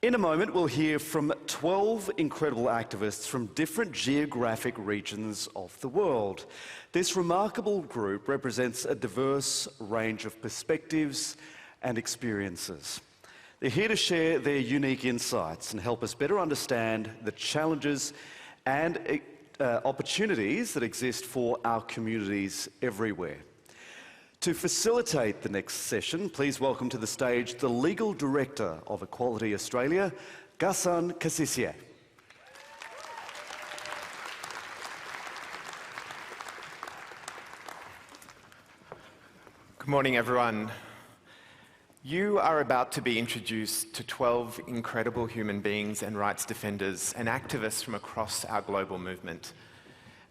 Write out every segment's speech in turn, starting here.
In a moment, we'll hear from 12 incredible activists from different geographic regions of the world. This remarkable group represents a diverse range of perspectives and experiences. They're here to share their unique insights and help us better understand the challenges and opportunities that exist for our communities everywhere. To facilitate the next session, please welcome to the stage the Legal Director of Equality Australia, Ghassan Kassisieh. Good morning, everyone. You are about to be introduced to 12 incredible human beings and rights defenders and activists from across our global movement.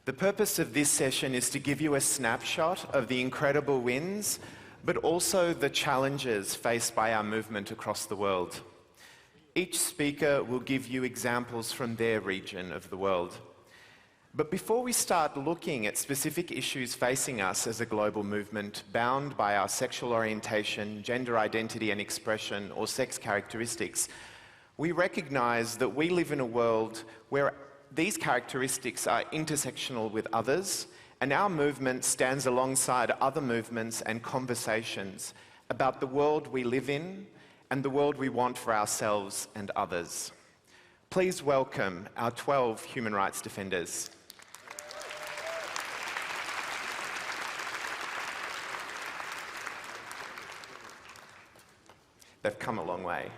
The purpose of this session is to give you a snapshot of the incredible wins, but also the challenges faced by our movement across the world. Each speaker will give you examples from their region of the world. But before we start looking at specific issues facing us as a global movement bound by our sexual orientation, gender identity and expression, or sex characteristics, we recognize that we live in a world where these characteristics are intersectional with others, and our movement stands alongside other movements and conversations about the world we live in and the world we want for ourselves and others. Please welcome our 12 human rights defenders. They've come a long way.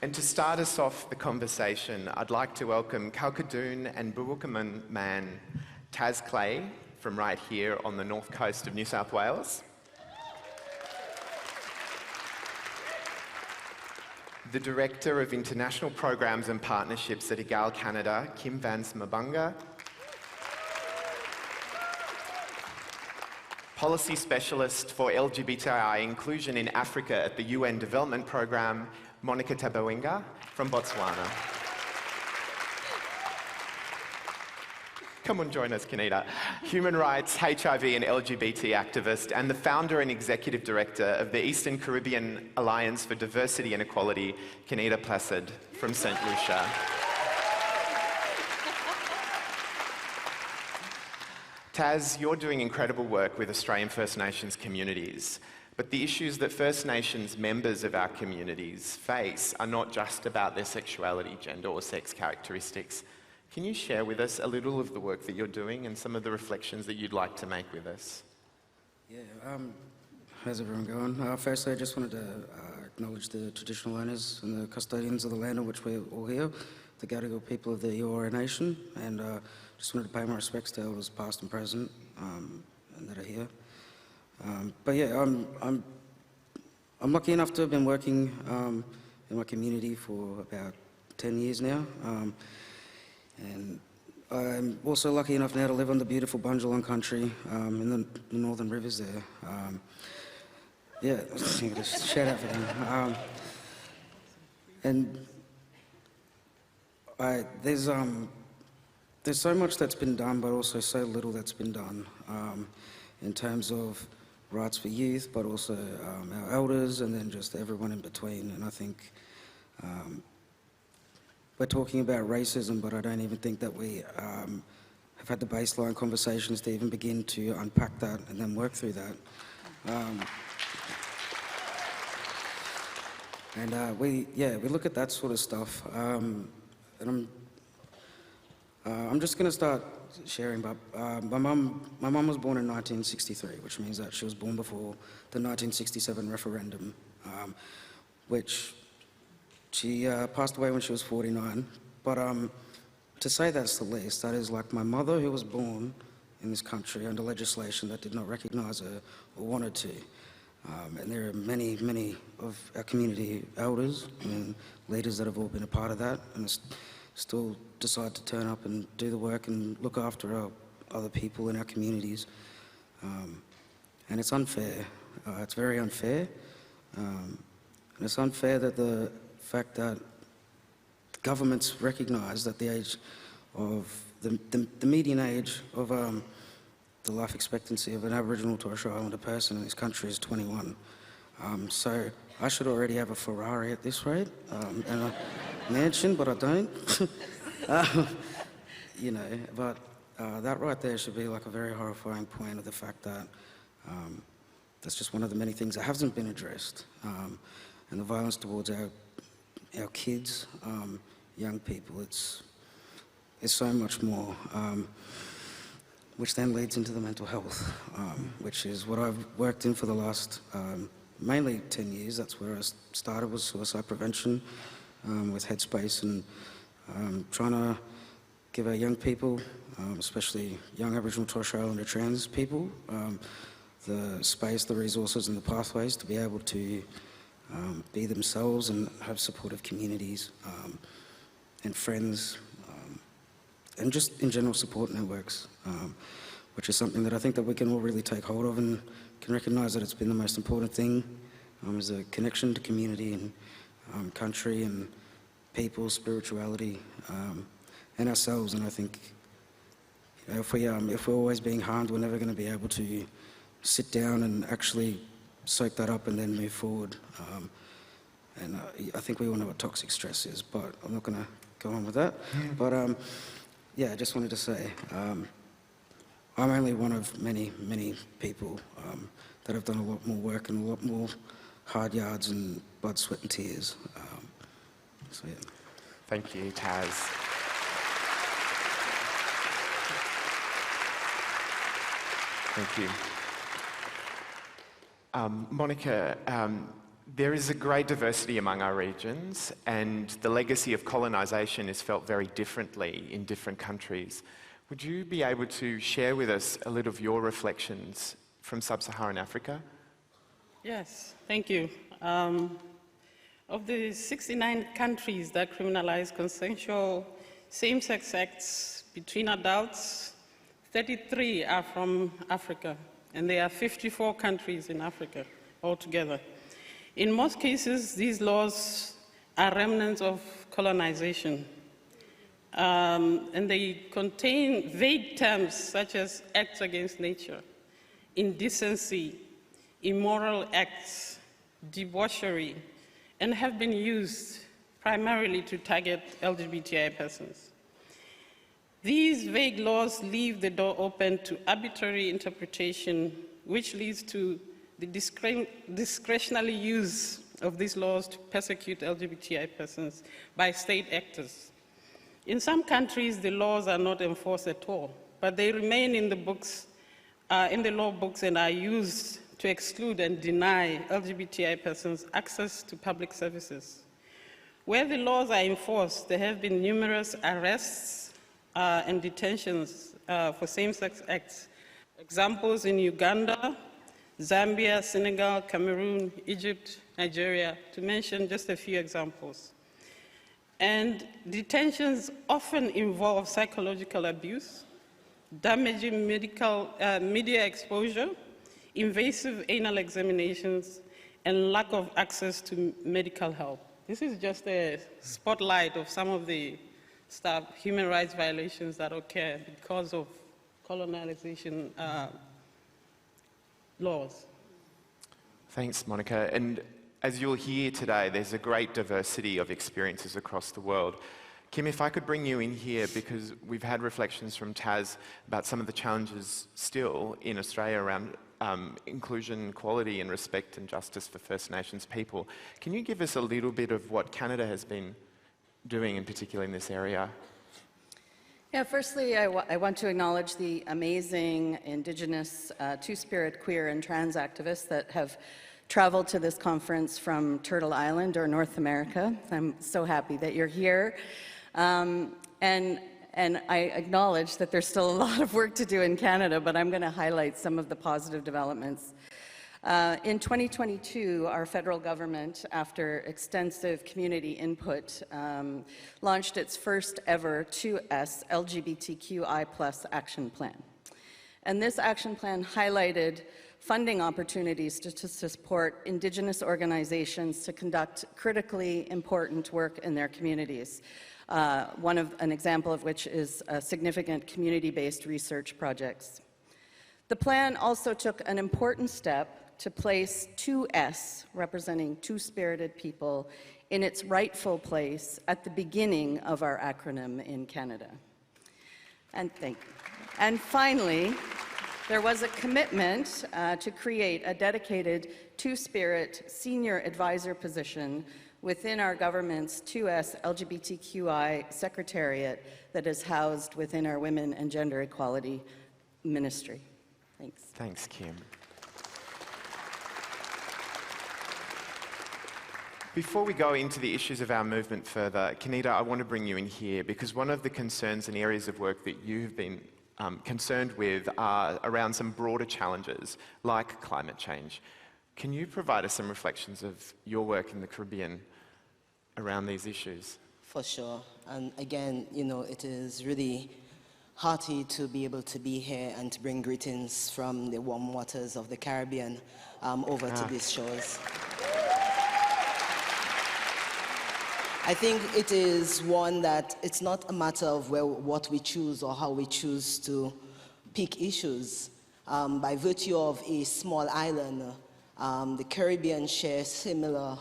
And to start us off the conversation, I'd like to welcome Kalkadoon and Bawukaman man Taz Clay from right here on the north coast of New South Wales. The Director of International Programs and Partnerships at EGAL Canada, Kim Vance-Mubanga. Policy Specialist for LGBTI Inclusion in Africa at the UN Development Programme, Tabengwa from Botswana. Come and join us, Kenita. Human rights, HIV and LGBT activist and the founder and executive director of the Eastern Caribbean Alliance for Diversity and Equality, Kenita Placide from St. Lucia. Taz, you're doing incredible work with Australian First Nations communities. But the issues that First Nations members of our communities face are not just about their sexuality, gender or sex characteristics. Can you share with us a little of the work that you're doing and some of the reflections that you'd like to make with us? Yeah, how's everyone going? Firstly, I just wanted to acknowledge the traditional owners and the custodians of the land on which we're all here, the Gadigal people of the Eora Nation, and just wanted to pay my respects to elders past and present and that are here. But yeah, I'm lucky enough to have been working in my community for about 10 years now, and I'm also lucky enough now to live on the beautiful Bundjalung country in the northern rivers there. Yeah, just shout out for them. And there's so much that's been done, but also so little that's been done in terms of rights for youth, but also our elders and then just everyone in between. And I think we're talking about racism, but I don't even think that we have had the baseline conversations to even begin to unpack that and then work through that. We look at that sort of stuff. And I'm just going to start sharing, but my mum was born in 1963, which means that she was born before the 1967 referendum, which she passed away when she was 49. But to say that's the least, that is like my mother, who was born in this country under legislation that did not recognise her or wanted to. And there are many, many of our community elders and leaders that have all been a part of that and still decide to turn up and do the work and look after our other people in our communities. and it's unfair. It's very unfair. And it's unfair that the fact that governments recognise that the age of, the median age of the life expectancy of an Aboriginal and Torres Strait Islander person in this country is 21. So I should already have a Ferrari at this rate, and a mansion, but I don't. You know, but that right there should be like a very horrifying point of the fact that that's just one of the many things that hasn't been addressed. And the violence towards our kids, young people, it's so much more, which then leads into the mental health, which is what I've worked in for the last mainly 10 years. That's where I started, was suicide prevention with Headspace, and trying to give our young people, especially young Aboriginal and Torres Strait Islander trans people, the space, the resources and the pathways to be able to be themselves and have supportive communities and friends, and just in general support networks, which is something that I think that we can all really take hold of and can recognise that it's been the most important thing, is a connection to community and country and people, spirituality, and ourselves. And I think, you know, if we're always being harmed, we're never going to be able to sit down and actually soak that up and then move forward. And I think we all know what toxic stress is, but I'm not going to go on with that. But yeah, I just wanted to say, I'm only one of many, many people that have done a lot more work and a lot more hard yards and blood, sweat and tears. So yeah. Thank you, Taz. Thank you. Monica, there is a great diversity among our regions, and the legacy of colonisation is felt very differently in different countries. Would you be able to share with us a little of your reflections from sub-Saharan Africa? Yes, thank you. Of the 69 countries that criminalize consensual same-sex acts between adults, 33 are from Africa, and there are 54 countries in Africa altogether. In most cases, these laws are remnants of colonization, and they contain vague terms such as acts against nature, indecency, immoral acts, debauchery, and have been used primarily to target LGBTI persons. These vague laws leave the door open to arbitrary interpretation, which leads to the discretionary use of these laws to persecute LGBTI persons by state actors. In some countries, the laws are not enforced at all, but they remain in the books, in the law books, and are used to exclude and deny LGBTI persons access to public services. Where the laws are enforced, there have been numerous arrests and detentions for same-sex acts. Examples in Uganda, Zambia, Senegal, Cameroon, Egypt, Nigeria, to mention just a few examples. And detentions often involve psychological abuse, damaging media exposure, invasive anal examinations, and lack of access to medical help. This is just a spotlight of some of the human rights violations that occur because of colonization laws. Thanks, Monica. And as you'll hear today, there's a great diversity of experiences across the world. Kim, if I could bring you in here, because we've had reflections from Taz about some of the challenges still in Australia around inclusion, equality and respect and justice for First Nations people. Can you give us a little bit of what Canada has been doing in particular in this area? Yeah, firstly, I want to acknowledge the amazing Indigenous, Two-Spirit, queer and trans activists that have traveled to this conference from Turtle Island or North America. I'm so happy that you're here. And I acknowledge that there's still a lot of work to do in Canada, but I'm going to highlight some of the positive developments. In 2022, our federal government, after extensive community input, launched its first ever 2S LGBTQI+ action plan. And this action plan highlighted funding opportunities to support Indigenous organizations to conduct critically important work in their communities. An example of which is significant community-based research projects. The plan also took an important step to place 2S, representing two-spirited people, in its rightful place at the beginning of our acronym in Canada. And finally, there was a commitment to create a dedicated two-spirit senior advisor position within our government's 2S LGBTQI Secretariat that is housed within our Women and Gender Equality Ministry. Thanks. Thanks, Kim. Before we go into the issues of our movement further, Kenita, I want to bring you in here because one of the concerns and areas of work that you have been concerned with are around some broader challenges like climate change. Can you provide us some reflections of your work in the Caribbean around these issues? For sure. And again, you know, it is really hearty to be able to be here and to bring greetings from the warm waters of the Caribbean over to these shores. I think it is one that it's not a matter of what we choose or how we choose to pick issues. By virtue of a small island, the Caribbean shares similar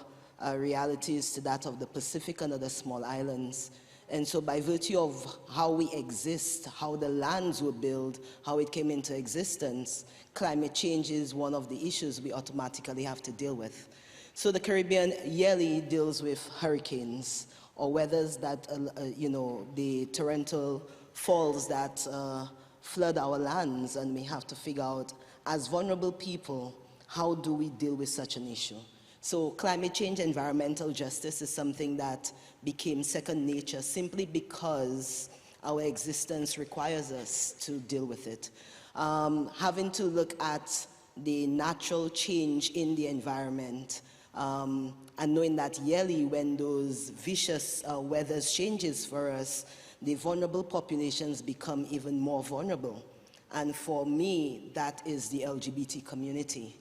realities to that of the Pacific and other small islands. And so by virtue of how we exist, how the lands were built, how it came into existence, climate change is one of the issues we automatically have to deal with. So the Caribbean yearly deals with hurricanes or weathers that, you know, the torrential falls that flood our lands, and we have to figure out, as vulnerable people, how do we deal with such an issue? So climate change, environmental justice is something that became second nature simply because our existence requires us to deal with it. Having to look at the natural change in the environment, and knowing that yearly when those vicious weather changes for us, the vulnerable populations become even more vulnerable. And for me, that is the LGBT community.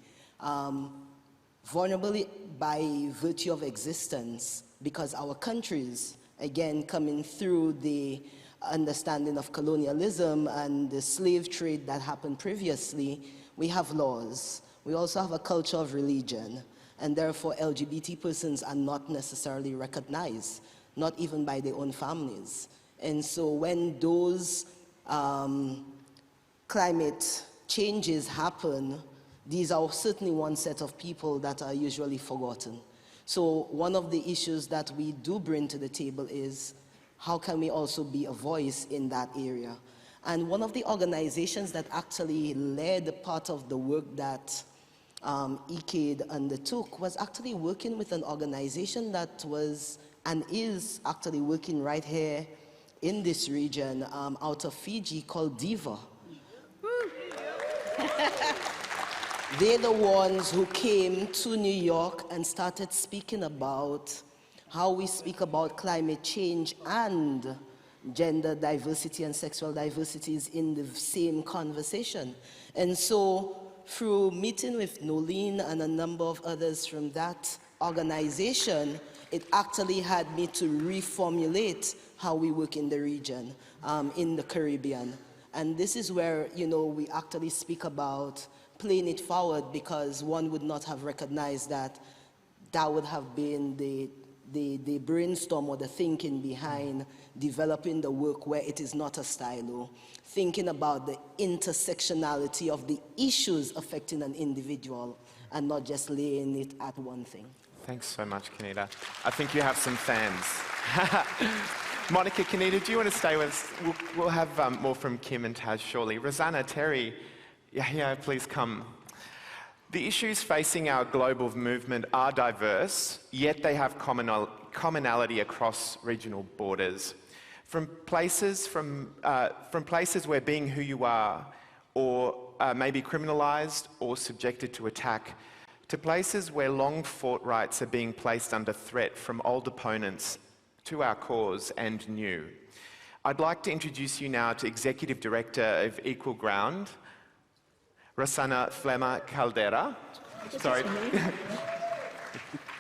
Vulnerable by virtue of existence, because our countries, again, coming through the understanding of colonialism and the slave trade that happened previously, we have laws. We also have a culture of religion, and therefore LGBT persons are not necessarily recognized, not even by their own families. And so when those climate changes happen, these are certainly one set of people that are usually forgotten. So one of the issues that we do bring to the table is how can we also be a voice in that area? And one of the organizations that actually led part of the work that ECAID undertook was actually working with an organization that was and is actually working right here in this region out of Fiji called DIVA. They're the ones who came to New York and started speaking about how we speak about climate change and gender diversity and sexual diversities in the same conversation. And so through meeting with Nolene and a number of others from that organization, it actually had me to reformulate how we work in the region, in the Caribbean. And this is where, you know, we actually speak about playing it forward, because one would not have recognized that that would have been the brainstorm or the thinking behind developing the work where it is not a silo, thinking about the intersectionality of the issues affecting an individual and not just laying it at one thing. Thanks so much, Kenita. I think you have some fans. Monica, Kenita, do you want to stay with us? We'll have more from Kim and Taz shortly. Rosanna, Terry, yeah, please come. The issues facing our global movement are diverse, yet they have commonality across regional borders. From places where being who you are or may be criminalized or subjected to attack, to places where long-fought rights are being placed under threat from old opponents to our cause and new. I'd like to introduce you now to Executive Director of Equal Ground, Rosanna Flamer-Caldera. Sorry.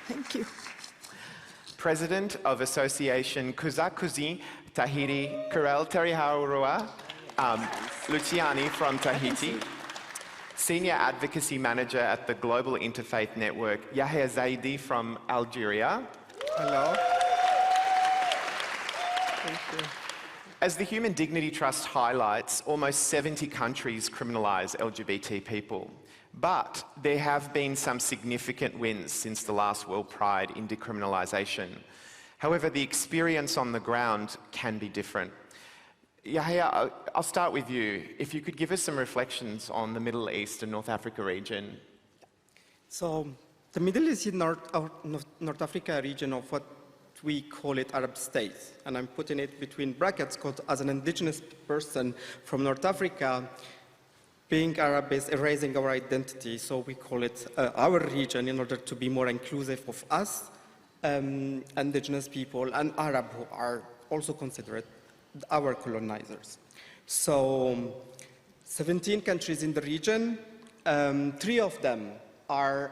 Thank you. President of Association Kuzakuzi Tahiti, Karel Teriihauroa, Luciani from Tahiti. Senior Advocacy Manager at the Global Interfaith Network, Yahya Zaidi from Algeria. Hello. Thank you. As the Human Dignity Trust highlights, almost 70 countries criminalise LGBT people. But there have been some significant wins since the last World Pride in decriminalisation. However, the experience on the ground can be different. Yahya, I'll start with you. If you could give us some reflections on the Middle East and North Africa region. So the Middle East and North Africa region of what we call it Arab states, and I'm putting it between brackets because as an indigenous person from North Africa, being Arab is erasing our identity, so we call it our region in order to be more inclusive of us, indigenous people, and Arab who are also considered our colonizers. So 17 countries in the region, 3 of them are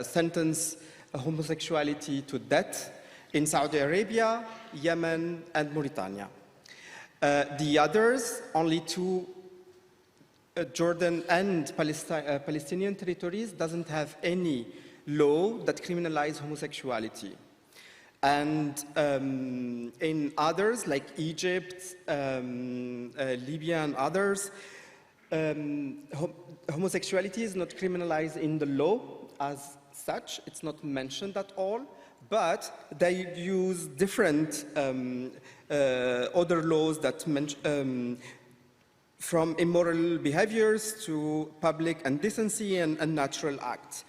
sentenced homosexuality to death in Saudi Arabia, Yemen, and Mauritania. The others, only 2, Jordan and Palestinian territories, doesn't have any law that criminalizes homosexuality. And in others, like Egypt, Libya, and others, homosexuality is not criminalized in the law as such. It's not mentioned at all, but they use different other laws that from immoral behaviors to public indecency and unnatural acts.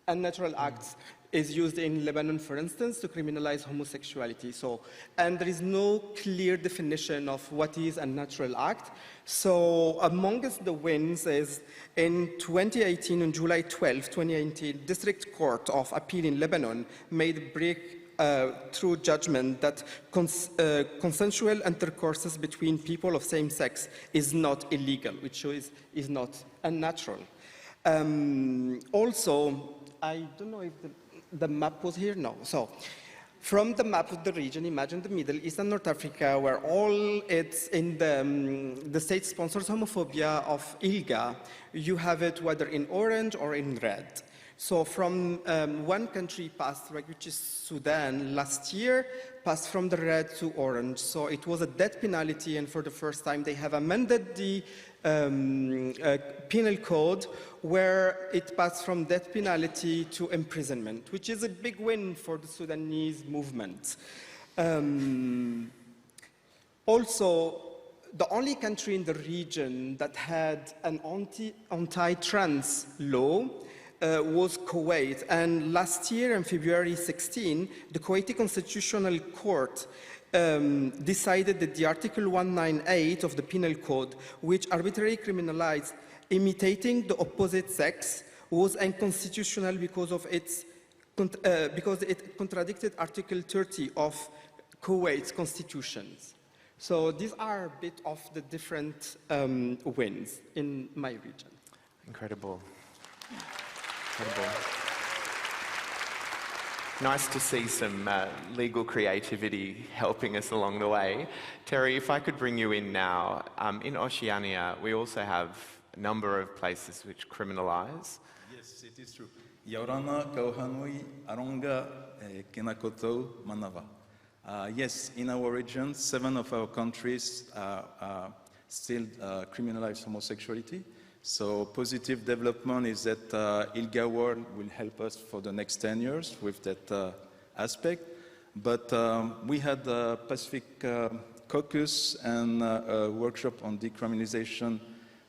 Unnatural acts is used in Lebanon, for instance, to criminalize homosexuality. So, and there is no clear definition of what is a natural act. So amongst the wins is in 2018, on July 12, 2018, District Court of Appeal in Lebanon made breakthrough judgment that consensual intercourses between people of same sex is not illegal, which is not unnatural. Also, I don't know if the map was here, no. So, from the map of the region, imagine the Middle East and North Africa, where all it's in the state sponsors homophobia of ILGA, you have it whether in orange or in red. So from one country passed, which is Sudan, last year, passed from the red to orange. So it was a death penalty, and for the first time they have amended the penal code where it passed from death penalty to imprisonment, which is a big win for the Sudanese movement. Also, the only country in the region that had an anti-trans law was Kuwait, and last year, on February 16, the Kuwaiti Constitutional Court decided that the Article 198 of the Penal Code, which arbitrarily criminalized imitating the opposite sex, was unconstitutional because it contradicted Article 30 of Kuwait's constitutions. So these are a bit of the different wins in my region. Incredible. Incredible. Nice to see some legal creativity helping us along the way. Terry, if I could bring you in now. In Oceania, we also have a number of places which criminalise. Yes, it is true. Yaurana, Kauhanui, Aronga, Kenakoto, Manava. Yes, in our region, 7 of our countries still criminalize homosexuality. So positive development is that ILGA World will help us for the next 10 years with that aspect. But we had a Pacific caucus and a workshop on decriminalization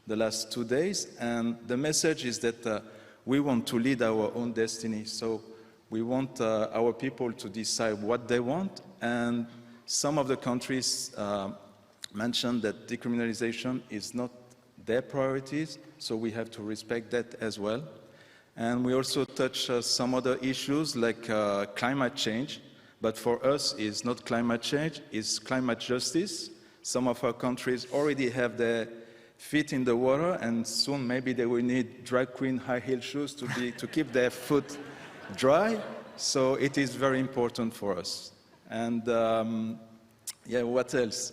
the last 2 days. And the message is that we want to lead our own destiny. So we want our people to decide what they want. And some of the countries mentioned that decriminalization is not their priorities, so we have to respect that as well. And we also touch some other issues like climate change, but for us it's not climate change, it's climate justice. Some of our countries already have their feet in the water, and soon maybe they will need drag queen high heel shoes to keep their foot dry. So it is very important for us. And yeah, what else?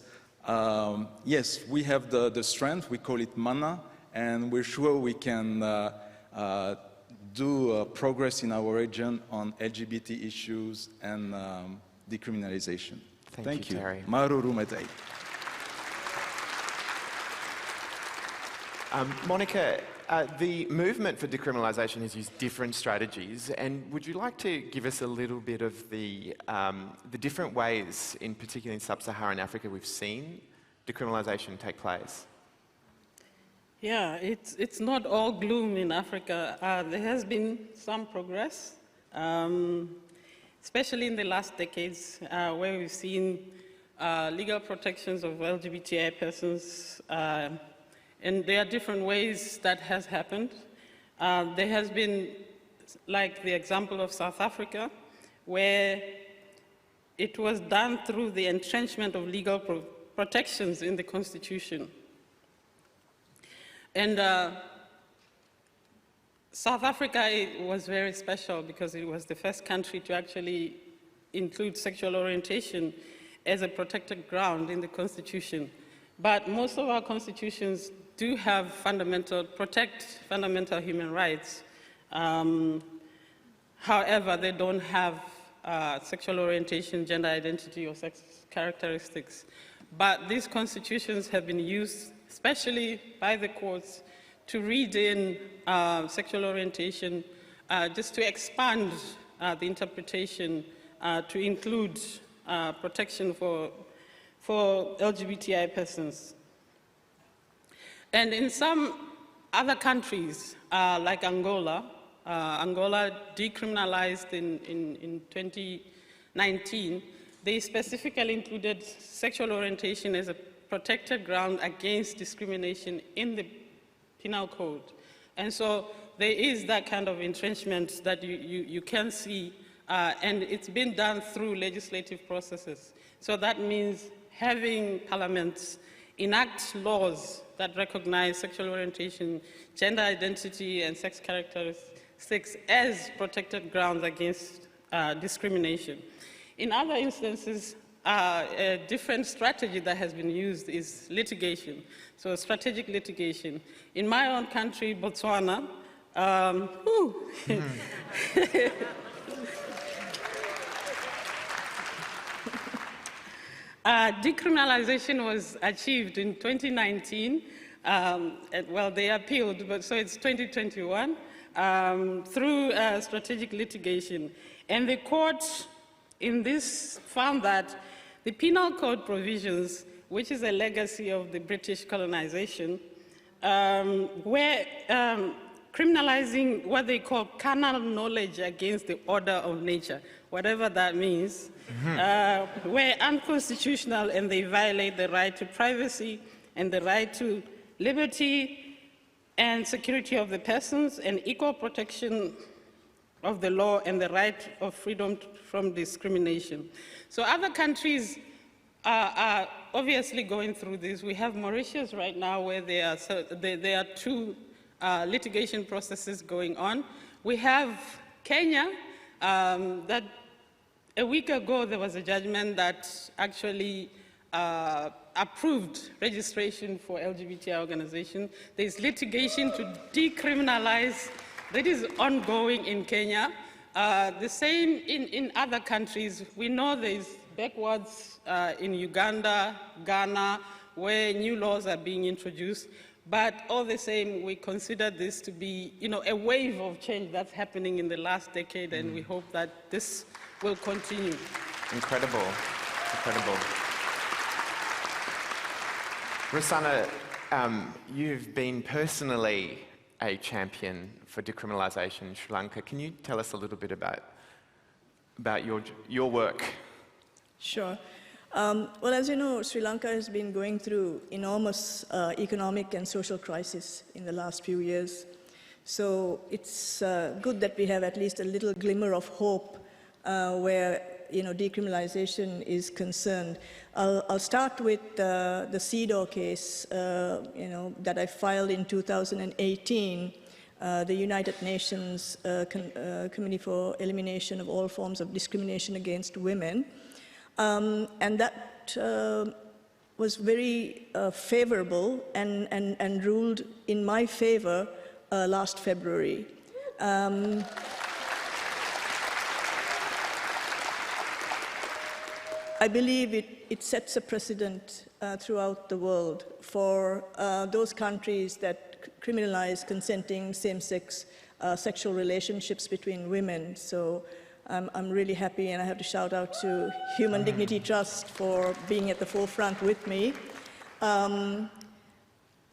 Yes, we have the strength, we call it mana, and we're sure we can do progress in our region on LGBT issues and decriminalization. Thank you, Terry. Maruru Metei. Monica, the movement for decriminalisation has used different strategies, and would you like to give us a little bit of the different ways, in particular in sub-Saharan Africa, we've seen decriminalisation take place? Yeah, it's not all gloom in Africa. There has been some progress, especially in the last decades, where we've seen legal protections of LGBTI persons. And there are different ways that has happened. There has been, like the example of South Africa, where it was done through the entrenchment of legal protections in the Constitution. And South Africa was very special because it was the first country to actually include sexual orientation as a protected ground in the Constitution. But most of our constitutions do have protect fundamental human rights. However, they don't have sexual orientation, gender identity, or sex characteristics. But these constitutions have been used, especially by the courts, to read in sexual orientation, just to expand the interpretation to include protection for LGBTI persons. And in some other countries, like Angola, Angola decriminalized in 2019, they specifically included sexual orientation as a protected ground against discrimination in the penal code. And so there is that kind of entrenchment that you can see, and it's been done through legislative processes. So that means having parliaments enact laws that recognize sexual orientation, gender identity, and sex characteristics as protected grounds against discrimination. In other instances, a different strategy that has been used is litigation, so strategic litigation. In my own country, Botswana, decriminalization was achieved in 2019. Well, they appealed, but so it's 2021 through strategic litigation. And the court in this found that the penal code provisions, which is a legacy of the British colonization, were criminalizing what they call carnal knowledge against the order of nature, whatever that means, were unconstitutional, and they violate the right to privacy and the right to liberty and security of the persons and equal protection of the law and the right of freedom from discrimination. So other countries are obviously going through this. We have Mauritius right now where there are two litigation processes going on. We have Kenya that a week ago there was a judgment that actually approved registration for LGBTI organizations. There's litigation to decriminalize that is ongoing in Kenya. The same in other countries. We know there's backwards in Uganda, Ghana, where new laws are being introduced. But all the same, we consider this to be, a wave of change that's happening in the last decade, and we hope that this will continue. Incredible, incredible. Rosanna, you've been personally a champion for decriminalisation in Sri Lanka. Can you tell us a little bit about your work? Sure. Well, as you know, Sri Lanka has been going through enormous economic and social crisis in the last few years. So it's good that we have at least a little glimmer of hope where decriminalization is concerned. I'll start with the CEDAW case, that I filed in 2018, the United Nations Committee for Elimination of All Forms of Discrimination Against Women. And that was very favorable and ruled in my favor last February. I believe it sets a precedent throughout the world for those countries that criminalize consenting same-sex sexual relationships between women. So I'm really happy, and I have to shout out to Human Dignity Trust for being at the forefront with me.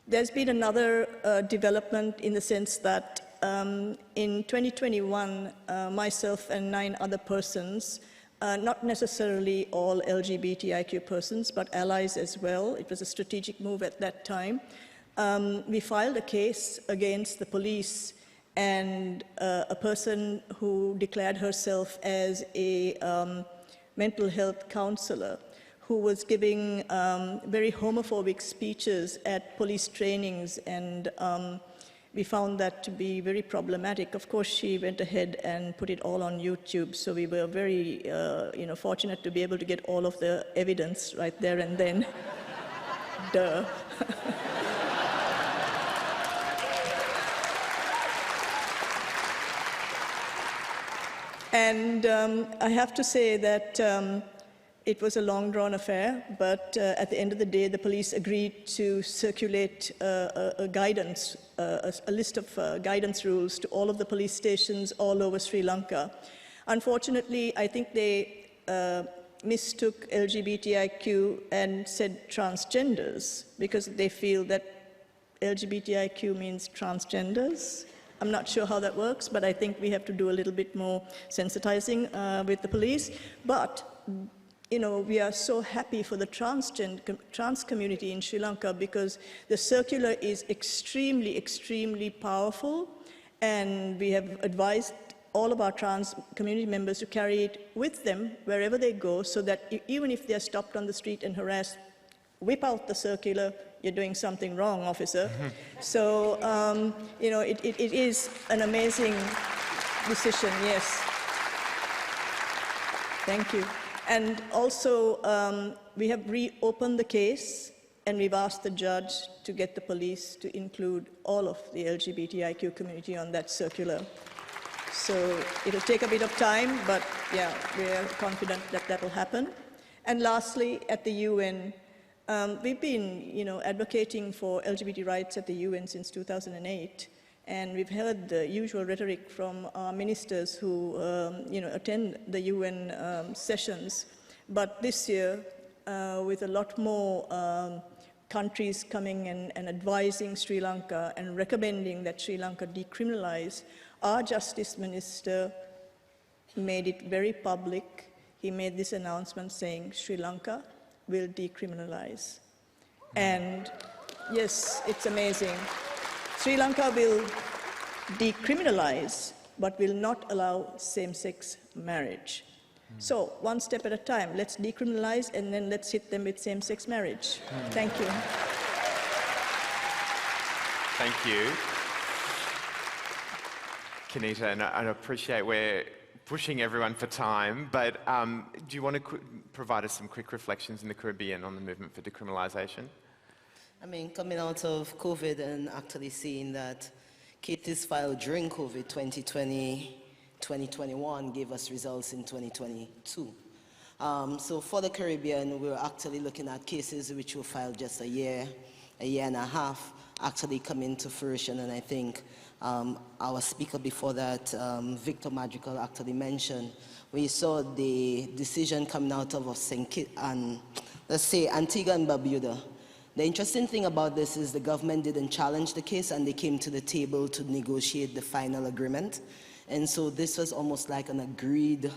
There's been another development in the sense that in 2021, myself and 9 other persons, not necessarily all LGBTIQ persons, but allies as well. It was a strategic move at that time. We filed a case against the police and a person who declared herself as a mental health counselor who was giving very homophobic speeches at police trainings, and we found that to be very problematic. Of course, she went ahead and put it all on YouTube, so we were very fortunate to be able to get all of the evidence right there and then. Duh. And I have to say that it was a long-drawn affair, but at the end of the day, the police agreed to circulate a list of guidance rules to all of the police stations all over Sri Lanka. Unfortunately, I think they mistook LGBTIQ and said transgenders because they feel that LGBTIQ means transgenders. I'm not sure how that works, but I think we have to do a little bit more sensitizing with the police. But, we are so happy for the trans community in Sri Lanka because the circular is extremely, extremely powerful, and we have advised all of our trans community members to carry it with them wherever they go, so that even if they're stopped on the street and harassed, whip out the circular. You're doing something wrong, officer. So, it is an amazing decision, yes. Thank you. And also, we have reopened the case, and we've asked the judge to get the police to include all of the LGBTIQ community on that circular. So it'll take a bit of time, but yeah, we're confident that that will happen. And lastly, at the UN, we've been, advocating for LGBT rights at the UN since 2008, and we've heard the usual rhetoric from our ministers who, attend the UN sessions. But this year, with a lot more countries coming and advising Sri Lanka and recommending that Sri Lanka decriminalize, our Justice Minister made it very public. He made this announcement saying Sri Lanka will decriminalize. And yes, it's amazing. Sri Lanka will decriminalize, but will not allow same-sex marriage. So, one step at a time. Let's decriminalize, and then let's hit them with same-sex marriage. Thank you. Thank you. Kenita, and I appreciate we're pushing everyone for time, but do you want to provide us some quick reflections in the Caribbean on the movement for decriminalisation? I mean, coming out of COVID and actually seeing that cases filed during COVID 2020, 2021 gave us results in 2022. So for the Caribbean, we're actually looking at cases which were filed just a year and a half, actually coming to fruition, and I think our speaker before that, Victor Madrigal, actually mentioned, we saw the decision coming out of St. Kitts and, let's say, Antigua and Barbuda. The interesting thing about this is the government didn't challenge the case, and they came to the table to negotiate the final agreement. And so this was almost like an agreed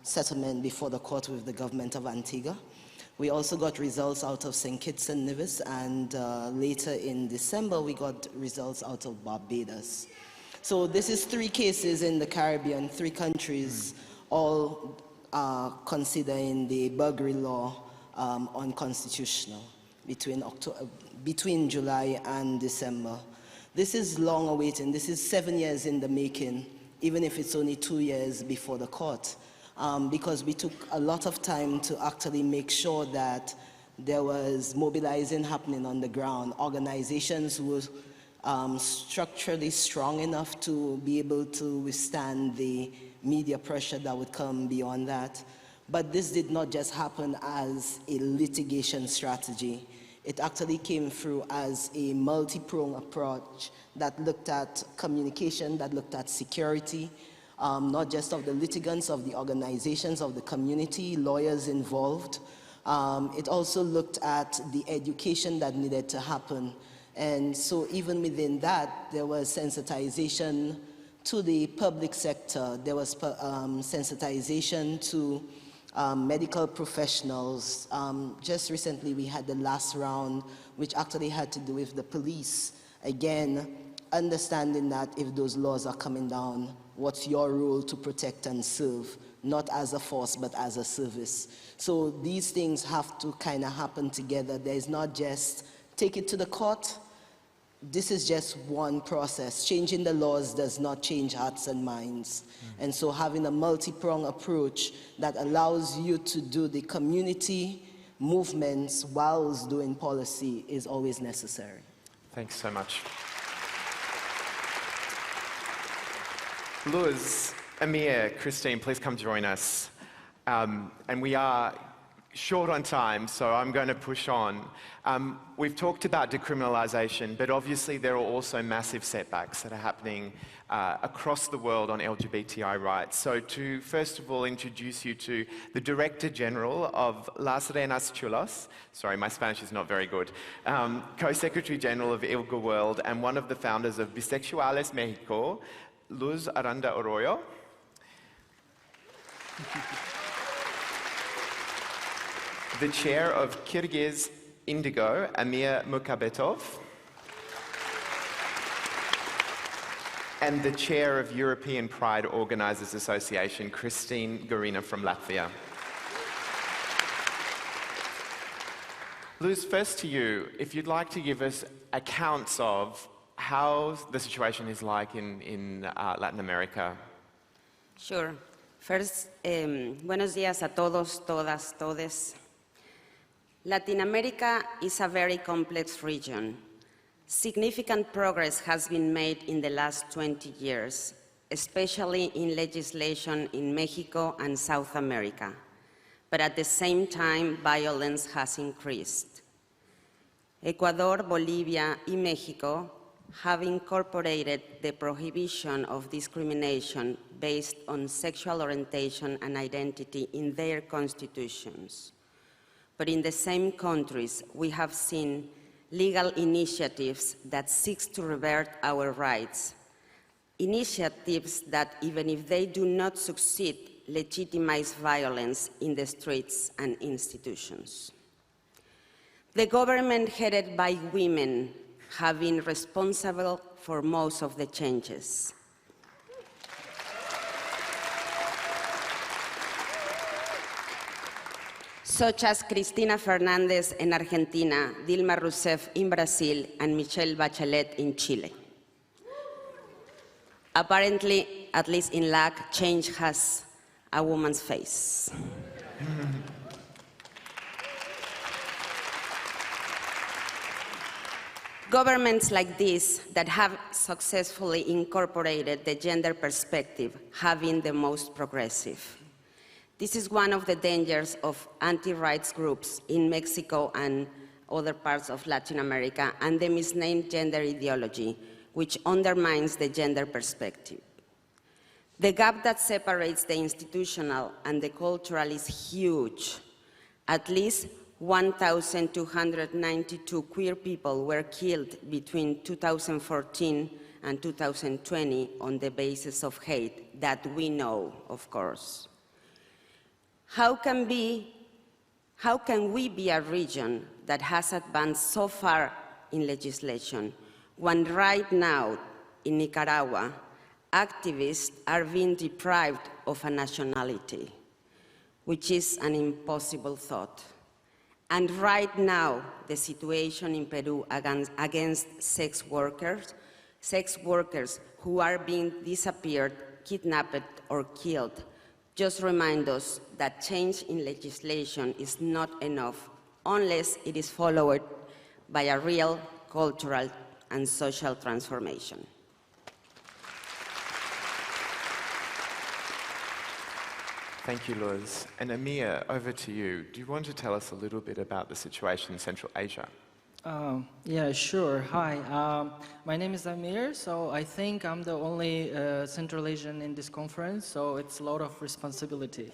settlement before the court with the government of Antigua. We also got results out of St. Kitts and Nevis, and later in December, we got results out of Barbados. So this is 3 cases in the Caribbean, 3 countries, all considering the burglary law unconstitutional between July and December. This is long awaiting. This is 7 years in the making, even if it's only 2 years before the court, because we took a lot of time to actually make sure that there was mobilizing happening on the ground. Organizations were structurally strong enough to be able to withstand the media pressure that would come beyond that. But this did not just happen as a litigation strategy. It actually came through as a multi-pronged approach that looked at communication, that looked at security, not just of the litigants, of the organizations, of the community, lawyers involved. It also looked at the education that needed to happen. And so even within that, there was sensitization to the public sector. There was sensitization to medical professionals. Just recently we had the last round, which actually had to do with the police. Again, understanding that if those laws are coming down, what's your role to protect and serve, not as a force, but as a service. So these things have to kind of happen together. There's not just take it to the court. This is just one process. Changing the laws does not change hearts and minds. And so having a multi-pronged approach that allows you to do the community movements whilst doing policy is always necessary. Thanks so much. Luz, Amir, Christine, please come join us. And we are short on time, so I'm going to push on. We've talked about decriminalisation, but obviously there are also massive setbacks that are happening across the world on LGBTI rights. So to first of all introduce you to the Director General of Las Reinas Chulas, sorry, my Spanish is not very good, Co-Secretary General of ILGA World and one of the founders of Bisexuales Mexico, Luz Aranda Arroyo. The chair of Kyrgyz Indigo, Amir Mukambetov, and the chair of European Pride Organisers Association, Garina from Latvia. Luz, first to you, if you'd like to give us accounts of how the situation is like in Latin America. Sure. First, buenos días a todos, todas, todes. Latin America is a very complex region. Significant progress has been made in the last 20 years, especially in legislation in Mexico and South America. But at the same time, violence has increased. Ecuador, Bolivia, and Mexico have incorporated the prohibition of discrimination based on sexual orientation and identity in their constitutions. But in the same countries, we have seen legal initiatives that seek to revert our rights. Initiatives that, even if they do not succeed, legitimize violence in the streets and institutions. The government headed by women have been responsible for most of the changes. Such as Cristina Fernández in Argentina, Dilma Rousseff in Brazil, and Michelle Bachelet in Chile. Apparently, at least in luck, change has a woman's face. Governments like this that have successfully incorporated the gender perspective have been the most progressive. This is one of the dangers of anti-rights groups in Mexico and other parts of Latin America and the misnamed gender ideology, which undermines the gender perspective. The gap that separates the institutional and the cultural is huge. At least 1,292 queer people were killed between 2014 and 2020 on the basis of hate that we know, of course. How can we be a region that has advanced so far in legislation when right now in Nicaragua, activists are being deprived of a nationality? which is an impossible thought. And right now, the situation in Peru against sex workers who are being disappeared, kidnapped, or killed, just remind us that change in legislation is not enough unless it is followed by a real cultural and social transformation. Thank you, Luz. And Amir, over to you. Do you want to tell us a little bit about the situation in Central Asia? Yeah, sure. Hi, my name is Amir, so I think I'm the only Central Asian in this conference, so it's a lot of responsibility.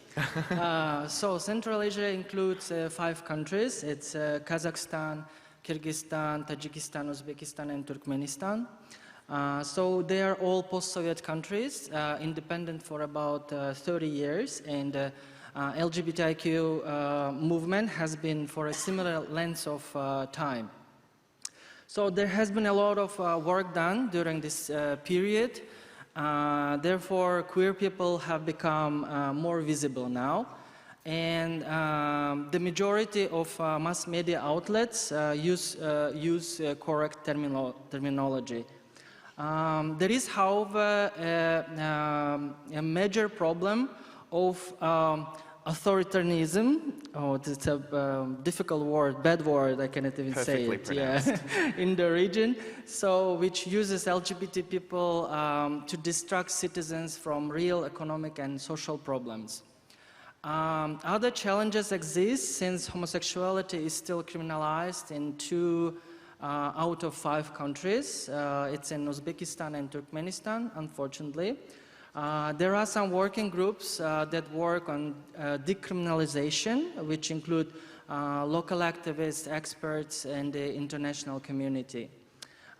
So Central Asia includes 5 countries. It's Kazakhstan, Kyrgyzstan, Tajikistan, Uzbekistan, and Turkmenistan. So they are all post-Soviet countries, independent for about 30 years, and LGBTIQ movement has been for a similar length of time. So there has been a lot of work done during this period. Therefore, queer people have become more visible now. And the majority of mass media outlets use correct terminology. There is, however, a major problem of authoritarianism. Oh, it's a difficult word, bad word, I cannot even say it. Yeah, in the region, so which uses LGBT people to distract citizens from real economic and social problems. Other challenges exist since homosexuality is still criminalized in 2 out of 5 countries. It's in Uzbekistan and Turkmenistan, unfortunately. There are some working groups that work on decriminalization, which include local activists, experts, and the international community.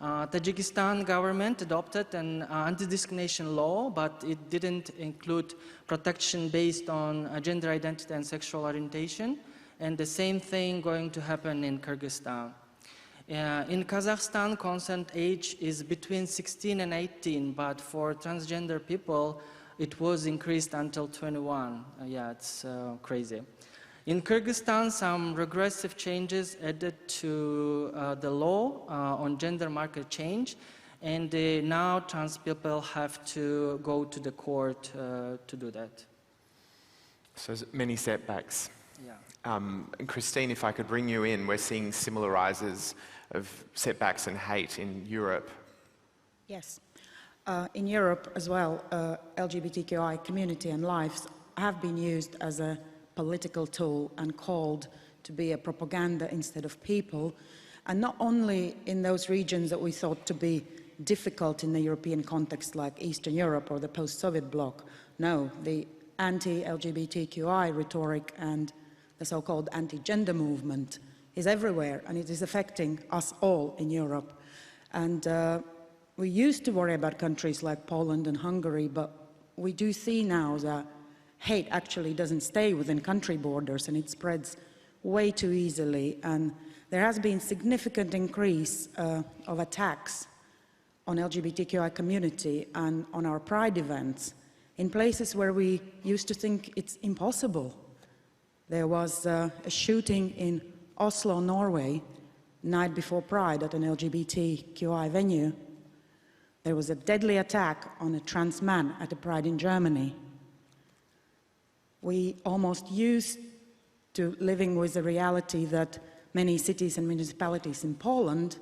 Tajikistan government adopted an anti-discrimination law, but it didn't include protection based on gender identity and sexual orientation, and the same thing going to happen in Kyrgyzstan. In Kazakhstan, consent age is between 16 and 18, but for transgender people, it was increased until 21. Yeah, it's crazy. In Kyrgyzstan, some regressive changes added to the law on gender marker change, and now trans people have to go to the court to do that. So many setbacks. Yeah. Christine, if I could bring you in, we're seeing similar rises of setbacks and hate in Europe. Yes. In Europe as well, LGBTQI community and lives have been used as a political tool and called to be a propaganda instead of people. And not only in those regions that we thought to be difficult in the European context like Eastern Europe or the post-Soviet bloc. No, the anti-LGBTQI rhetoric and the so-called anti-gender movement is everywhere, and it is affecting us all in Europe. And we used to worry about countries like Poland and Hungary, but we do see now that hate actually doesn't stay within country borders, and it spreads way too easily. And there has been significant increase of attacks on LGBTQI community and on our pride events in places where we used to think it's impossible. There was a shooting in Oslo, Norway, night before Pride at an LGBTQI venue. There was a deadly attack on a trans man at a Pride in Germany. We almost used to living with the reality that many cities and municipalities in Poland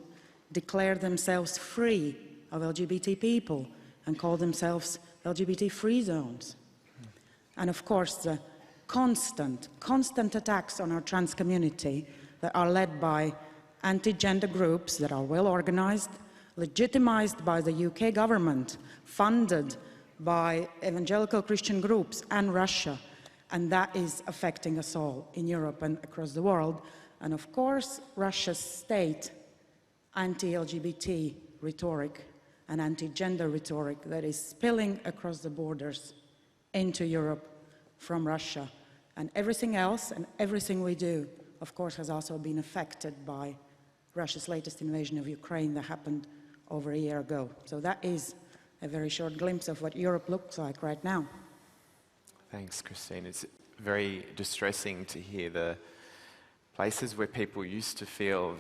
declare themselves free of LGBT people and call themselves LGBT-free zones. And of course, the constant attacks on our trans community that are led by anti-gender groups that are well organized, legitimized by the UK government, funded by evangelical Christian groups and Russia, and that is affecting us all in Europe and across the world. And of course, Russia's state anti-LGBT rhetoric and anti-gender rhetoric that is spilling across the borders into Europe from Russia. And everything else and everything we do, of course, has also been affected by Russia's latest invasion of Ukraine that happened over a year ago. So that is a very short glimpse of what Europe looks like right now. Thanks, Christine. It's very distressing to hear the places where people used to feel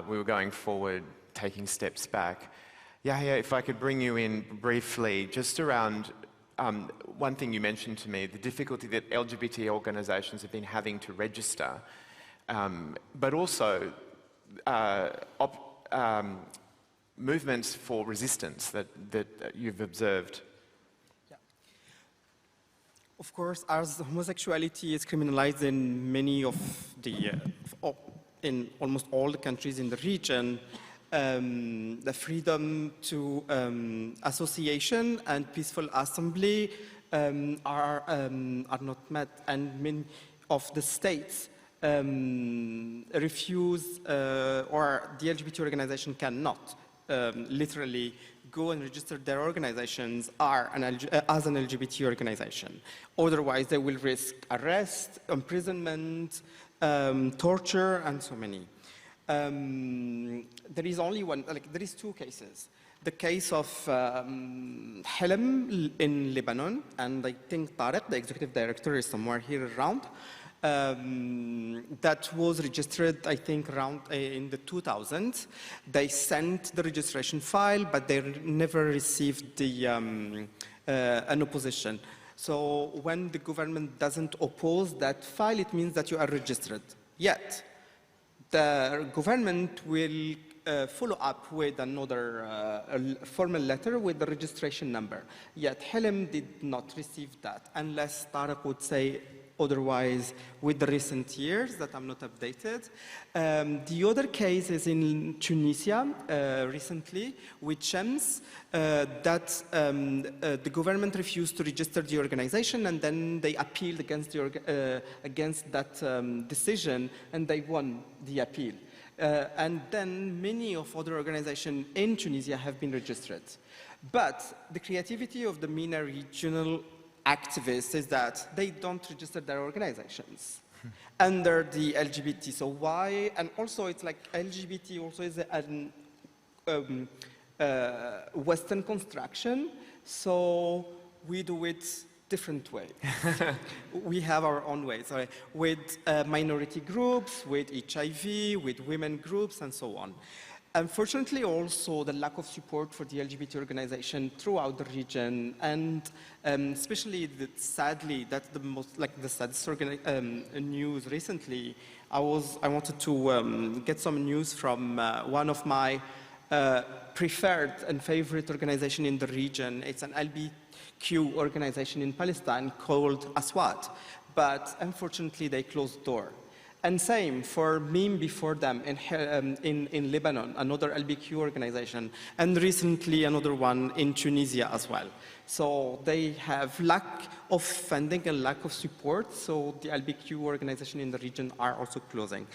we were going forward, taking steps back. Yahya, if I could bring you in briefly, just around one thing you mentioned to me, the difficulty that LGBT organisations have been having to register, but also movements for resistance that you've observed. Yeah. Of course, as homosexuality is criminalized in many of the, in almost all the countries in the region, the freedom to association and peaceful assembly are not met, and many of the states refuse, or the LGBT organization cannot literally go and register their organizations as an LGBT organization. Otherwise, they will risk arrest, imprisonment, torture, and so many. There is only one, there is two cases. The case of Hilm in Lebanon, and I think Tarek, the executive director, is somewhere here around. That was registered, I think, around in the 2000s. They sent the registration file, but they never received the, an opposition. So when the government doesn't oppose that file, it means that you are registered. Yet, the government will follow up with another formal letter with the registration number. Yet Hilm did not receive that, unless Tarek would say otherwise with the recent years that I'm not updated. The other case is in Tunisia recently with Shams, that the government refused to register the organization, and then they appealed against, against that decision, and they won the appeal. And then many of other organizations in Tunisia have been registered. But the creativity of the MENA regional activists is that they don't register their organizations under the LGBT. So why? And also it's like LGBT also is an Western construction, so we do it different way. We have our own ways, right? With minority groups, with HIV, with women groups, and so on. Unfortunately, also the lack of support for the LGBT organization throughout the region, and especially, sadly, that's the most, the saddest news recently. I wanted to get some news from one of my preferred and favorite organization in the region. It's an LGBTQ organization in Palestine called Aswat, but unfortunately they closed the door. And same for Meme before them in Lebanon, another LGBTQ organization, and recently another one in Tunisia as well. So they have lack of funding and lack of support, so the LGBTQ organization in the region are also closing.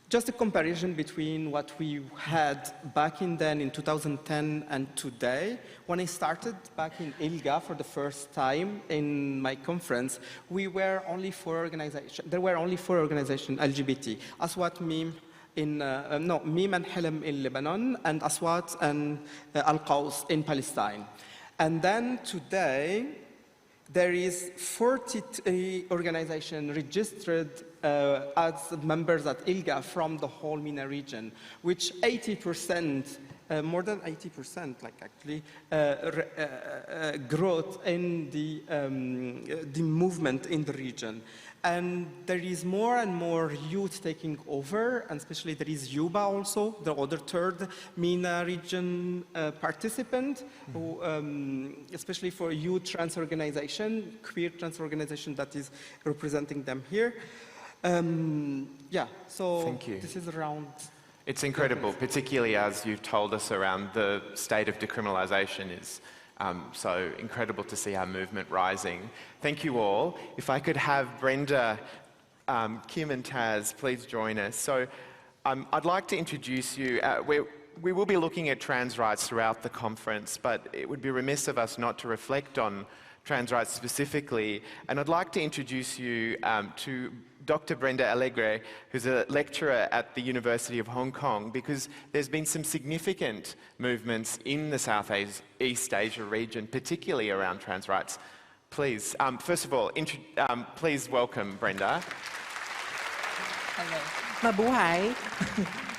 Just a comparison between what we had back then in 2010 and today. When I started back in ILGA for the first time in my conference, we were only 4 organizations. There were only 4 organizations LGBT. Aswat, Meme, Meme and Hilm in Lebanon, and Aswat and Al-Qaws in Palestine. And then today, there is 43 organizations registered as members at ILGA from the whole MENA region, which 80%, more than 80%, actually, growth in the movement in the region. And there is more and more youth taking over, and especially there is Yuba also, the other third MENA region participant, who, especially for youth trans organization, queer trans organization that is representing them here. Yeah, so thank you. This is around. It's incredible, particularly as you've told us around the state of decriminalisation is so incredible to see our movement rising. Thank you all. If I could have Brenda, Kim and Taz, please join us. So I'd like to introduce you. We will be looking at trans rights throughout the conference, but it would be remiss of us not to reflect on trans rights specifically. And I'd like to introduce you to Dr. Brenda Alegre, who's a lecturer at the University of Hong Kong, because there's been some significant movements in the Southeast Asia region, particularly around trans rights. Please, first of all, please welcome Brenda. Hello. Mabuhay.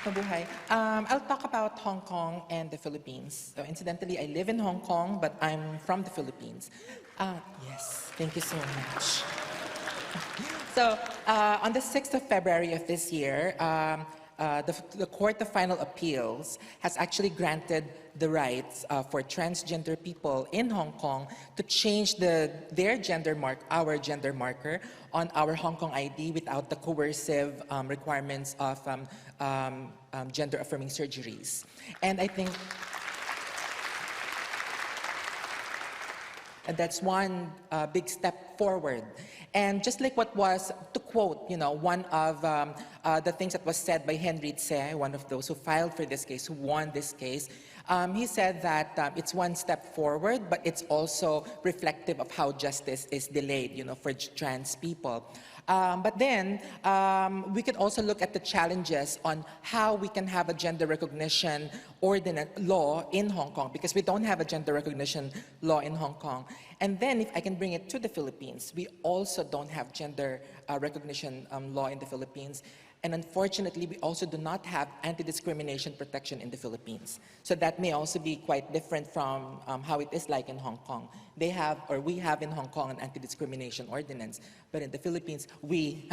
Mabuhay. I'll talk about Hong Kong and the Philippines. So, incidentally, I live in Hong Kong, but I'm from the Philippines. Yes, thank you so much. So, on the 6th of February of this year, the Court of Final Appeals has actually granted the rights for transgender people in Hong Kong to change their gender mark, our gender marker, on our Hong Kong ID without the coercive requirements of gender-affirming surgeries. And I think that's one big step forward. And just like what was, to quote, one of the things that was said by Henry Tse, one of those who filed for this case, who won this case, he said that it's one step forward, but it's also reflective of how justice is delayed, for trans people. But then we could also look at the challenges on how we can have a gender recognition ordinance law in Hong Kong, because we don't have a gender recognition law in Hong Kong. And then if I can bring it to the Philippines, we also don't have gender recognition law in the Philippines. And unfortunately, we also do not have anti-discrimination protection in the Philippines. So that may also be quite different from how it is like in Hong Kong. They have, or we have in Hong Kong, an anti-discrimination ordinance. But in the Philippines, we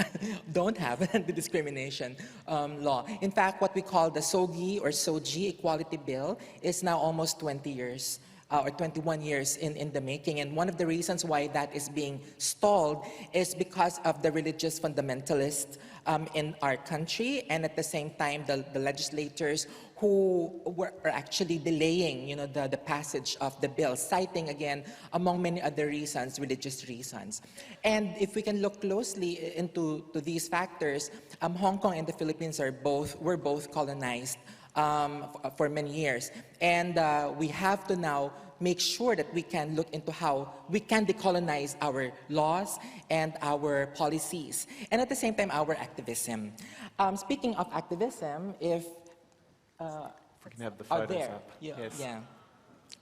don't have an anti-discrimination law. In fact, what we call the SOGI or SOGI Equality Bill is now almost 20 years. Or 21 years in the making. And one of the reasons why that is being stalled is because of the religious fundamentalists in our country, and at the same time, the legislators who are actually delaying, the passage of the bill, citing, again, among many other reasons, religious reasons. And if we can look closely into these factors, Hong Kong and the Philippines were both colonized for many years. And we have to now make sure that we can look into how we can decolonize our laws and our policies, and at the same time, our activism. Speaking of activism, if we can have the photos up. Yes. Yeah.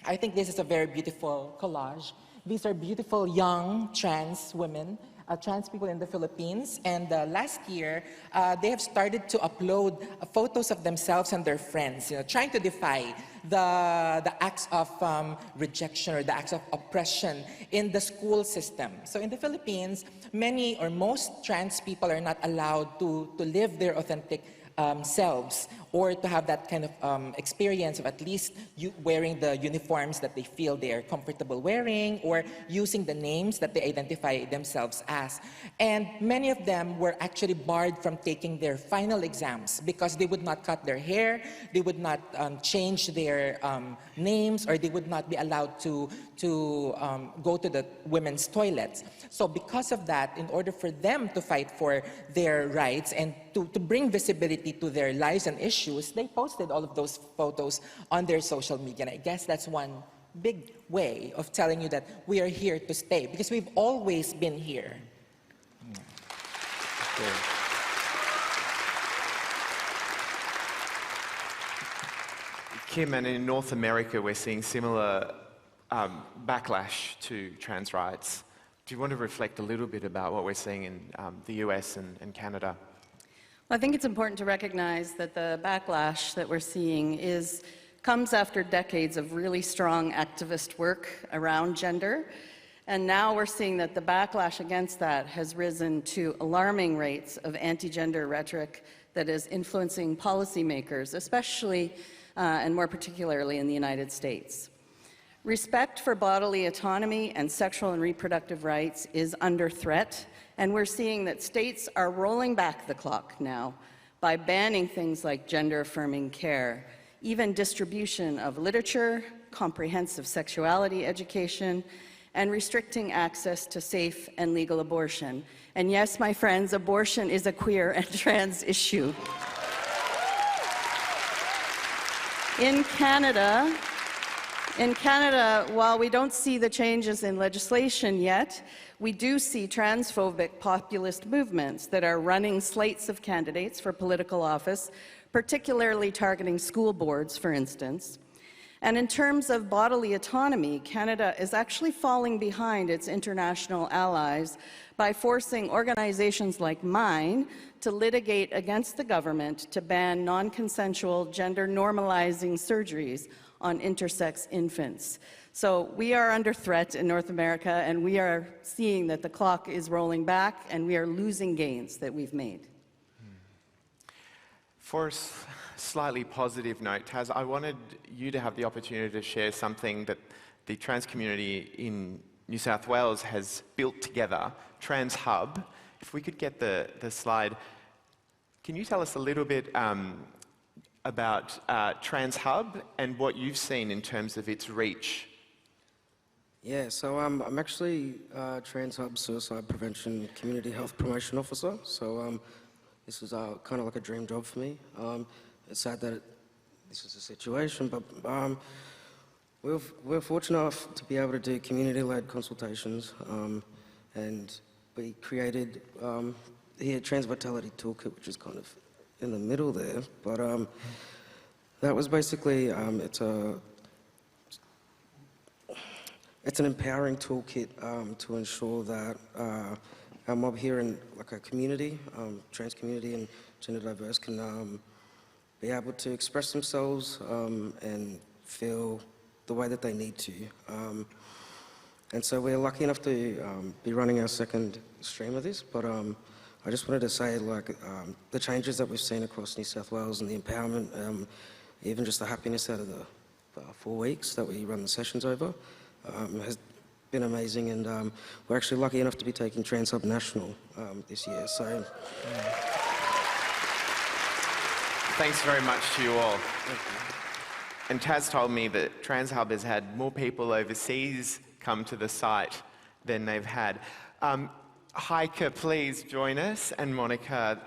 I think this is a very beautiful collage. These are beautiful young trans women, trans people in the Philippines, and last year they have started to upload photos of themselves and their friends, trying to defy the acts of rejection or the acts of oppression in the school system. So in the Philippines, many or most trans people are not allowed to live their authentic selves, or to have that kind of experience of at least wearing the uniforms that they feel they are comfortable wearing, or using the names that they identify themselves as. And many of them were actually barred from taking their final exams because they would not cut their hair, they would not change their names, or they would not be allowed to go to the women's toilets. So because of that, in order for them to fight for their rights and to bring visibility to their lives and issues, they posted all of those photos on their social media. And I guess that's one big way of telling you that we are here to stay, because we've always been here. Okay. Kim, and in North America, we're seeing similar backlash to trans rights. Do you want to reflect a little bit about what we're seeing in the US and Canada? Well, I think it's important to recognize that the backlash that we're seeing comes after decades of really strong activist work around gender. And now we're seeing that the backlash against that has risen to alarming rates of anti-gender rhetoric that is influencing policymakers, especially and more particularly in the United States. Respect for bodily autonomy and sexual and reproductive rights is under threat, and we're seeing that states are rolling back the clock now by banning things like gender-affirming care, even distribution of literature, comprehensive sexuality education, and restricting access to safe and legal abortion. And yes, my friends, abortion is a queer and trans issue. In Canada, while we don't see the changes in legislation yet, we do see transphobic populist movements that are running slates of candidates for political office, particularly targeting school boards, for instance. And in terms of bodily autonomy, Canada is actually falling behind its international allies by forcing organizations like mine to litigate against the government to ban non-consensual gender-normalizing surgeries on intersex infants. So we are under threat in North America, and we are seeing that the clock is rolling back, and we are losing gains that we've made. For a slightly positive note, Taz, I wanted you to have the opportunity to share something that the trans community in New South Wales has built together, Trans Hub. If we could get the slide. Can you tell us a little bit about Trans Hub and what you've seen in terms of its reach? Yeah, so I'm actually Trans Hub Suicide Prevention Community Health Promotion Officer. So this was kind of like a dream job for me. It's sad that this is the situation, but we're fortunate enough to be able to do community-led consultations, and we created here Trans Vitality Toolkit, which is kind of in the middle there. But that was basically it's an empowering toolkit to ensure that our mob here in like a community, trans community and gender diverse, can be able to express themselves and feel the way that they need to. And so we're lucky enough to be running our second stream of this, but I just wanted to say, like, the changes that we've seen across New South Wales and the empowerment, even just the happiness out of the 4 weeks that we run the sessions over, has been amazing, and we're actually lucky enough to be taking Trans Hub National this year. So, thanks very much to you all. And Taz told me that Trans Hub has had more people overseas come to the site than they've had. Heike, please join us, and Monica.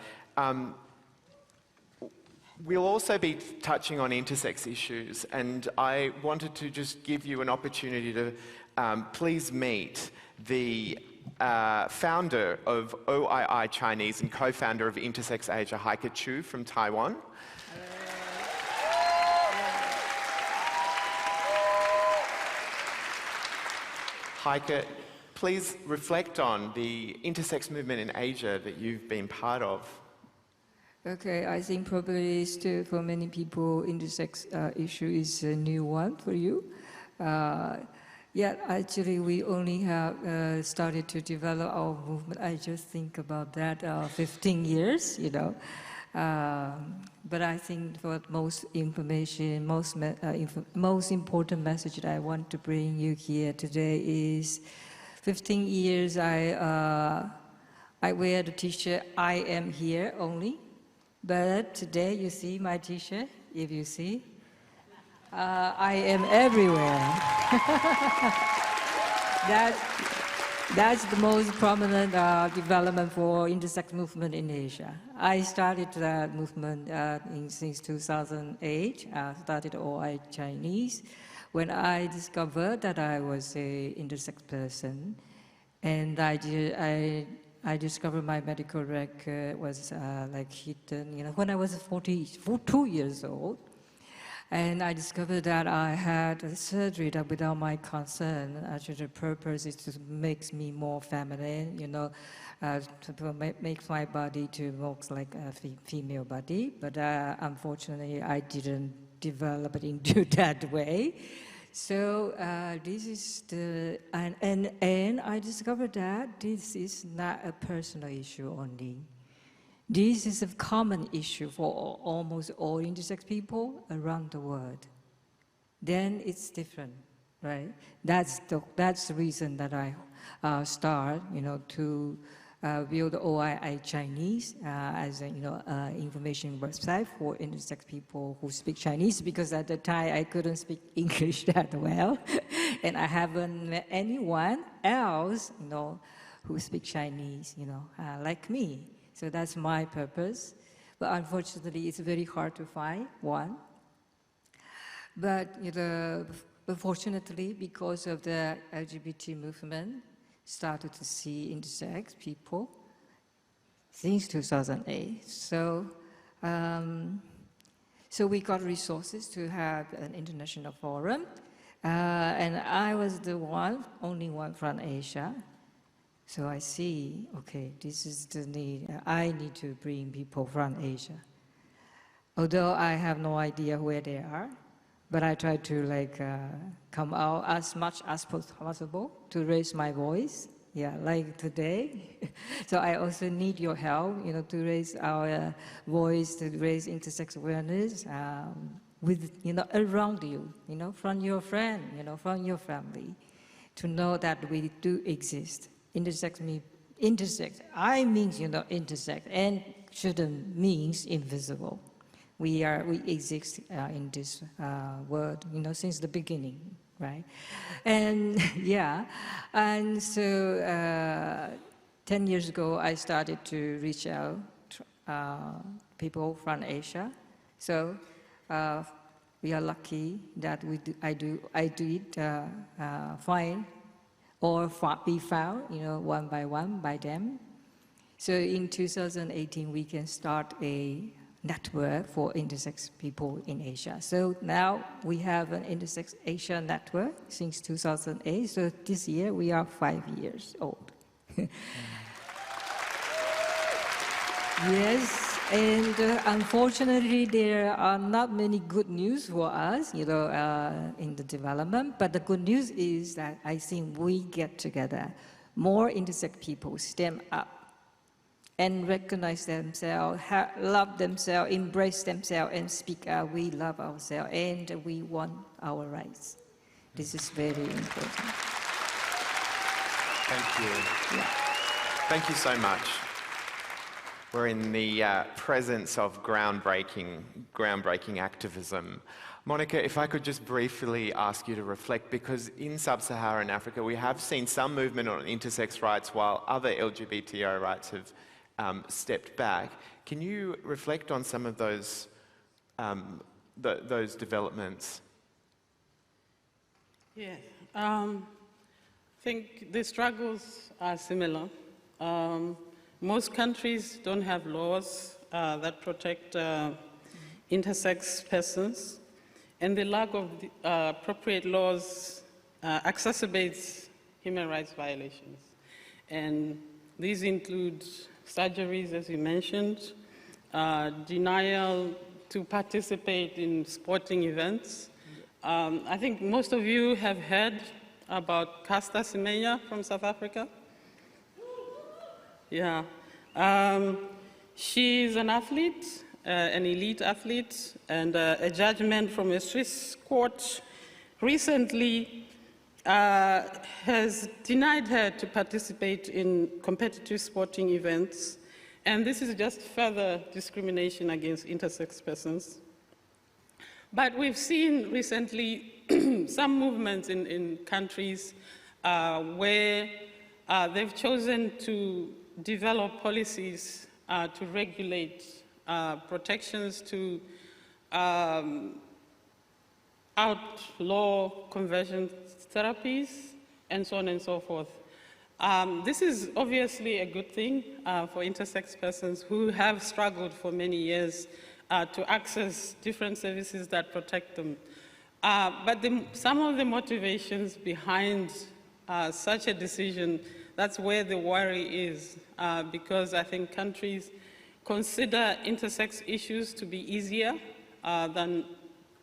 We'll also be touching on intersex issues, and I wanted to just give you an opportunity to please meet the founder of OII Chinese and co-founder of Intersex Asia, Heike Chiu from Taiwan. Heike, please reflect on the intersex movement in Asia that you've been part of. Okay, I think probably still for many people, intersex issue is a new one for you. Yeah, actually we only have started to develop our movement. I just think about that 15 years, you know. But I think what most information, most important message that I want to bring you here today is 15 years I wear the t-shirt, I am here only. But today you see my t-shirt, if you see. I am everywhere. That's the most prominent development for intersex movement in Asia. I started that movement since 2008. I started OI Chinese when I discovered that I was a intersex person, and I discovered my medical record was like hidden, you know, when I was 42 years old. And I discovered that I had a surgery that without my consent. Actually, the purpose is to make me more feminine, you know, to make my body to look like a female body. But unfortunately, I didn't develop it into that way. So this is the, and I discovered that this is not a personal issue only. This is a common issue for almost all intersex people around the world. Then it's different, right? That's the reason that I start, you know, to build OII Chinese as a, you know, information website for intersex people who speak Chinese, because at the time I couldn't speak English that well, and I haven't met anyone else, you know, who speaks Chinese, you know, like me. So that's my purpose. But unfortunately, it's very hard to find one. But, you know, fortunately, because of the LGBT movement, started to see intersex people since 2008. So So we got resources to have an international forum. And I was the only one from Asia. So I see, okay, this is the need. I need to bring people from Asia. Although I have no idea where they are, but I try to come out as much as possible to raise my voice. Yeah, like today. So I also need your help, to raise our voice, to raise intersex awareness with, around you, from your friend, from your family, to know that we do exist. Intersex means intersect. I means, intersect, and shouldn't means invisible. We exist in this world, since the beginning. Right, and yeah, and so 10 years ago I started to reach out people from Asia. So we are lucky that I did find or be found, one by one by them. So in 2018 we can start a network for intersex people in Asia. So now we have an Intersex Asia network since 2008. So this year we are 5 years old. Yes, and unfortunately there are not many good news for us, in the development. But the good news is that I think we get together, more intersex people stand up and recognize themselves, love themselves, embrace themselves, and speak out. We love ourselves, and we want our rights. This is very important. Thank you. Yeah. Thank you so much. We're in the presence of groundbreaking activism. Monica, if I could just briefly ask you to reflect, because in sub-Saharan Africa we have seen some movement on intersex rights while other LGBTI rights have stepped back. Can you reflect on some of those developments? Yeah, I think the struggles are similar. Most countries don't have laws that protect intersex persons, and the lack of appropriate laws exacerbates human rights violations. And these include surgeries, as you mentioned, denial to participate in sporting events. I think most of you have heard about Kassisieh from South Africa. Yeah. She's an athlete, an elite athlete, and a judgment from a Swiss court recently has denied her to participate in competitive sporting events, and this is just further discrimination against intersex persons. But we've seen recently some movements in countries where they've chosen to develop policies to regulate protections to outlaw conversion therapies, and so on and so forth. This is obviously a good thing for intersex persons who have struggled for many years to access different services that protect them. But some of the motivations behind such a decision, that's where the worry is, because I think countries consider intersex issues to be easier than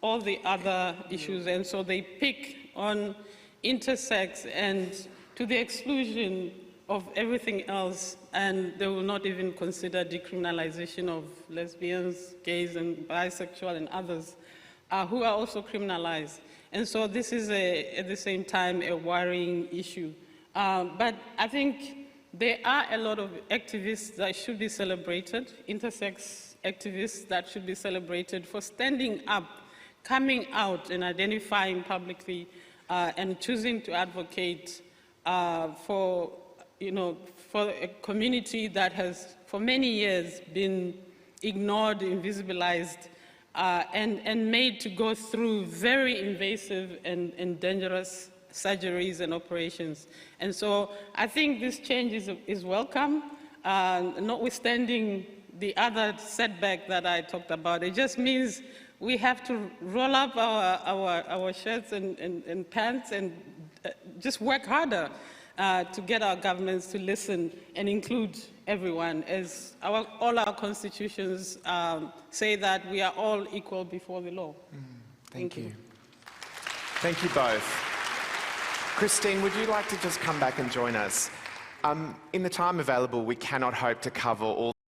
all the other issues, and so they pick on intersex and to the exclusion of everything else, and they will not even consider decriminalization of lesbians, gays, and bisexual and others who are also criminalized. And so this is at the same time a worrying issue. But I think there are a lot of activists that should be celebrated, intersex activists that should be celebrated for standing up, coming out and identifying publicly and choosing to advocate for a community that has for many years been ignored, invisibilized, and made to go through very invasive and dangerous surgeries and operations. And so I think this change is welcome, notwithstanding the other setback that I talked about. It just means we have to roll up our shirts and pants and just work harder to get our governments to listen and include everyone, as all our constitutions say that we are all equal before the law. Thank you. Thank you both. Christine, would you like to just come back and join us? In the time available, we cannot hope to cover all